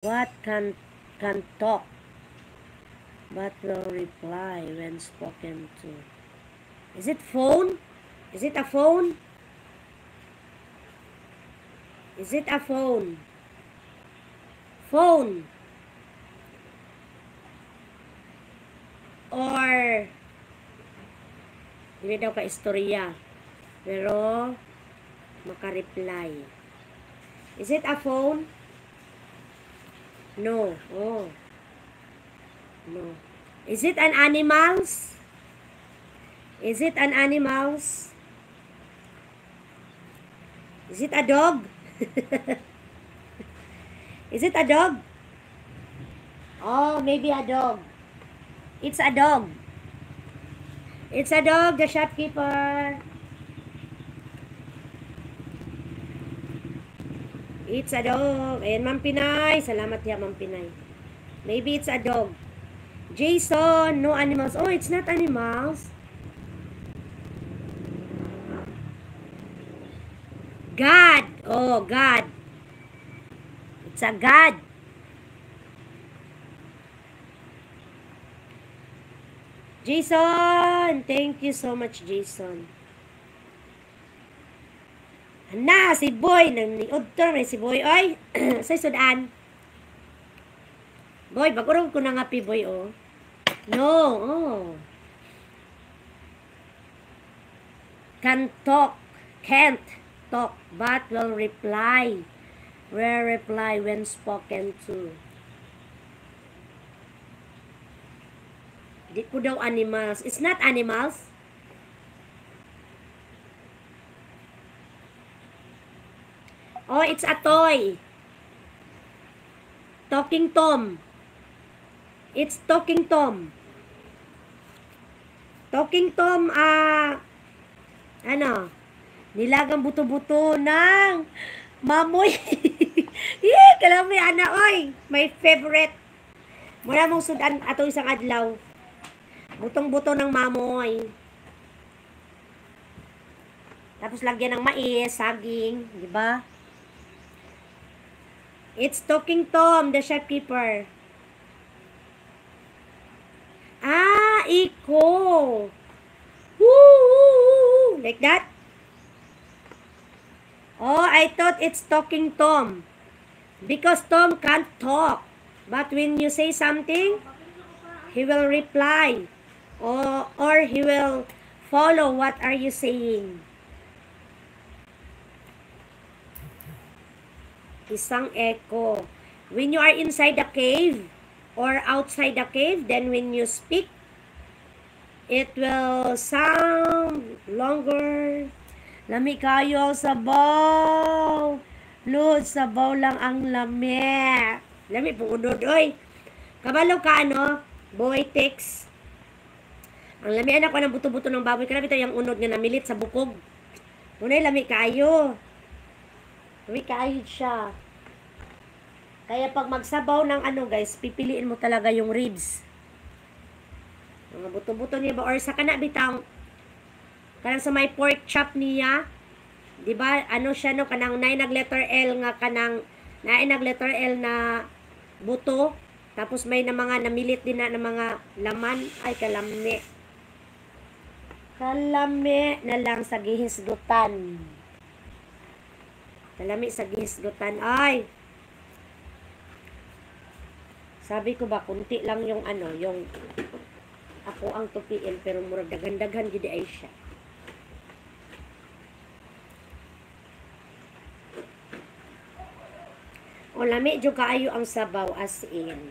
What can talk but will reply when spoken to? Is it phone? Is it a phone? Is it a phone? Phone. Or hindi daw ka istorya. Pero maka-reply. Is it a phone? No. Oh. No. Is it an animals? Is it an animals? Is it a dog? Is it a dog? Oh, maybe a dog. It's a dog. It's a dog, the shopkeeper. It's a dog. Ayan, Ma'am Pinay. Salamat ya, Ma'am Pinay. Maybe it's a dog. Jason, no animals. Oh, it's not animals. God. Oh, God. It's a God. Jason. Thank you so much, Jason. Na, si Boy. Nang-niudtor may si Boy. Oy, sa sudan. Boy, bagurong ko na nga pi, Boy, oh. No, oh. Can talk. Can't talk, but will reply. Will reply when spoken to. Di ko daw animals. It's not animals. Oh, it's a toy. Talking Tom. It's Talking Tom. Talking Tom, ano, nilagang buto-buto ng mamoy. Yeah, kalami, ana, oy. My favorite. Mula mong sudan ato isang adlaw. Butong-buto ng mamoy. Tapos lagyan ng mais, saging, di ba? It's Talking Tom, the shopkeeper. Ah, iko. Woo! Like that? Oh, I thought it's Talking Tom. Because Tom can't talk. But when you say something, he will reply. Or he will follow what are you saying. Isang echo. When you are inside the cave or outside the cave, then when you speak, it will sound longer. Lami kayo sabaw. Lud, sabaw lang ang lami. Lami po unod, oy. Kabalo ka, ano? Boy, text. Ang lami anak ko ng buto-buto ng baboy. Kaya ito yung unod nga namilit sa bukog. Unay, lami kayo. Lami kayo siya. Kaya pag magsabaw ng ano, guys, pipiliin mo talaga yung ribs. Mga buto-buto niya ba? Or sa kana bitang, kanang sa may pork chop niya, di ba? Ano siya, no? Kanang nag letter L nga, kanang nag letter L na buto. Tapos may na mga namilit din na mga laman. Ay, kalami. Kalami na lang sa gihisgutan. Kalami sa gihisgutan. Ay! Sabi ko ba, kunti lang yung ano, yung ako ang tupiin, pero murag daghan-daghan gid ay siya. O lami jud kaayo ang sabaw, as in.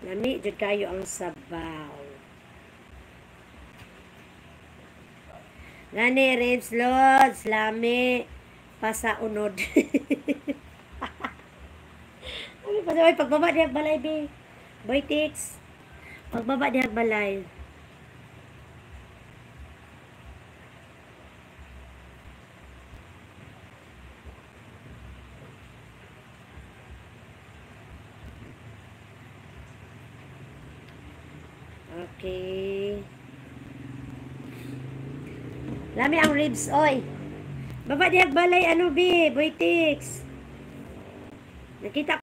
Lami jud kaayo ang sabaw. Gani ribs lods, lami pasaunod. Ay, pagbaba diha balay be. Boy tix. Pagbaba diha balay. Okay. Lami ang ribs, oy. Baba diha balay ano be, boy tix. Nakita